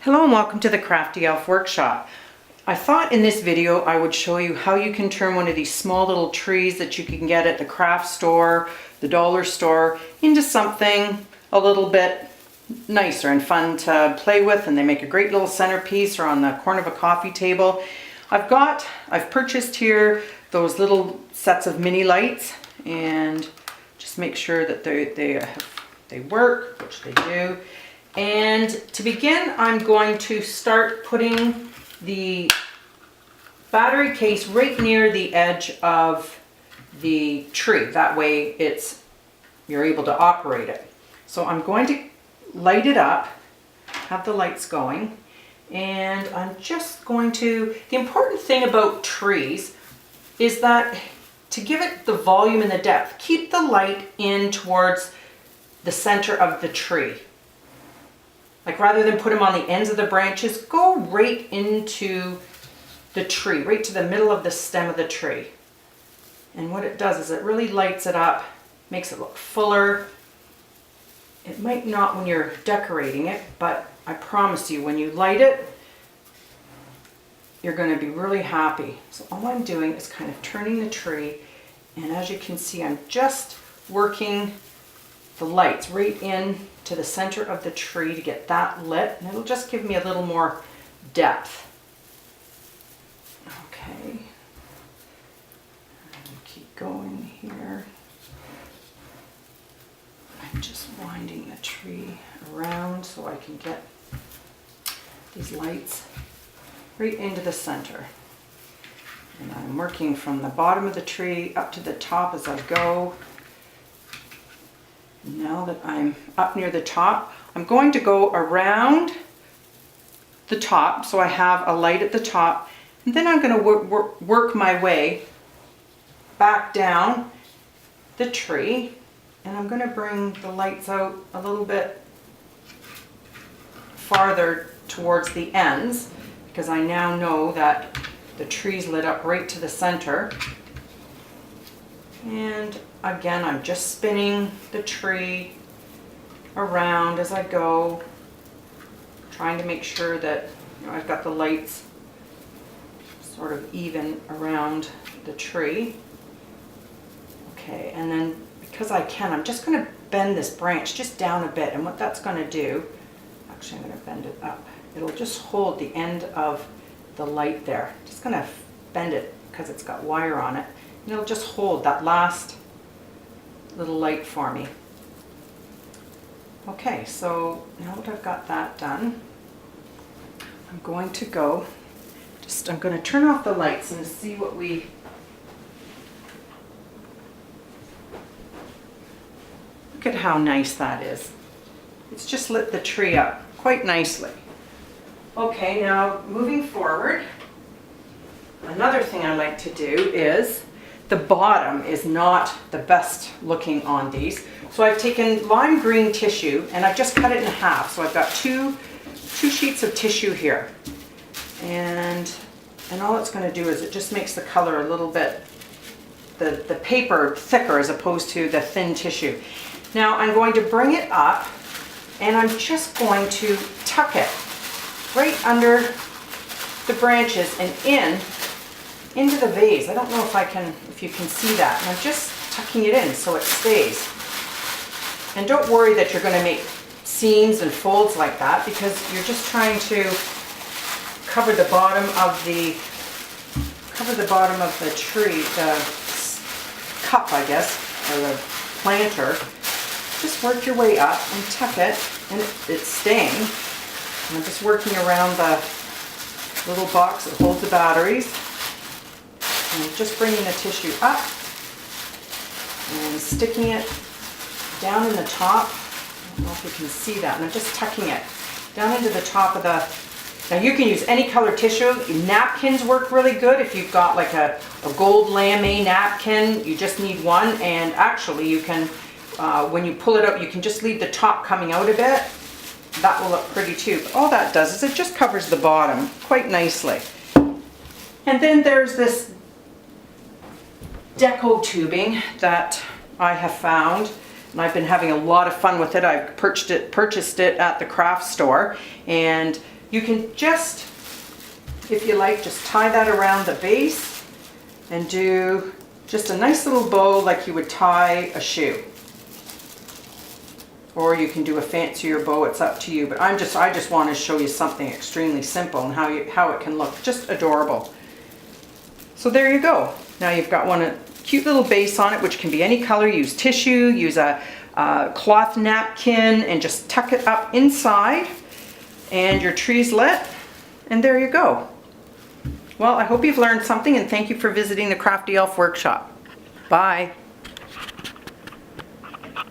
Hello and welcome to the Crafty Elf Workshop. I thought in this video I would show you how you can turn one of these small little trees that you can get at the craft store, the dollar store, into something a little bit nicer and fun to play with, and they make a great little centerpiece or on the corner of a coffee table. I've purchased here those little sets of mini lights, and just make sure that they work, which they do. And to begin, I'm going to start putting the battery case right near the edge of the tree. That way you're able to operate it. So I'm going to light it up, have the lights going, and I'm just going to, the important thing about trees is that to give it the volume and the depth, keep the light in towards the center of the tree. Like rather than put them on the ends of the branches, go right into the tree, right to the middle of the stem of the tree. And what it does is it really lights it up, makes it look fuller. It might not when you're decorating it, but I promise you when you light it, you're going to be really happy. So all I'm doing is kind of turning the tree, and as you can see, I'm just working the lights right in to the center of the tree to get that lit, and it'll just give me a little more depth. Okay, and keep going here. I'm just winding the tree around so I can get these lights right into the center. And I'm working from the bottom of the tree up to the top as I go. Now that I'm up near the top, I'm going to go around the top so I have a light at the top, and then I'm going to work my way back down the tree, and I'm going to bring the lights out a little bit farther towards the ends, because I now know that the tree's lit up right to the center. And again, I'm just spinning the tree around as I go, trying to make sure that I've got the lights sort of even around the tree. Okay, and then because I can, I'm just going to bend this branch just down a bit, and what that's going to do, actually I'm going to bend it up. It'll just hold the end of the light there. Just going to bend it because it's got wire on it. And it'll just hold that last little light for me. Okay, so now that I've got that done, I'm going to go, I'm going to turn off the lights and see what we, look at how nice that is. It's just lit the tree up quite nicely. Okay, now moving forward, another thing I like to do is, the bottom is not the best looking on these. So I've taken lime green tissue and I've just cut it in half. So I've got two sheets of tissue here. And all it's going to do is it just makes the color a little bit, the paper thicker as opposed to the thin tissue. Now I'm going to bring it up and I'm just going to tuck it right under the branches and into the vase. I don't know if you can see that. And I'm just tucking it in so it stays. And don't worry that you're going to make seams and folds like that, because you're just trying to cover the bottom of the tree, the cup, I guess, or the planter. Just work your way up and tuck it, and it's staying. And I'm just working around the little box that holds the batteries. And just bringing the tissue up and sticking it down in the top. I don't know if you can see that. And I'm just tucking it down into the top of the, now you can use any color tissue. Napkins work really good. If you've got like a gold lame napkin, you just need one. And actually you can, when you pull it out, you can just leave the top coming out a bit. That will look pretty too. But all that does is it just covers the bottom quite nicely. And then there's this deco tubing that I have found, and I've been having a lot of fun with it. I've purchased it at the craft store, and You can just, if you like, just tie that around the base and do just a nice little bow like you would tie a shoe. Or you can do a fancier bow, it's up to you. But I just want to show you something extremely simple and how it can look just adorable. So there you go. Now you've got a cute little base on it, which can be any color. Use tissue, use a cloth napkin, and just tuck it up inside. And your tree's lit. And there you go. Well, I hope you've learned something, and thank you for visiting the Crafty Elf Workshop. Bye.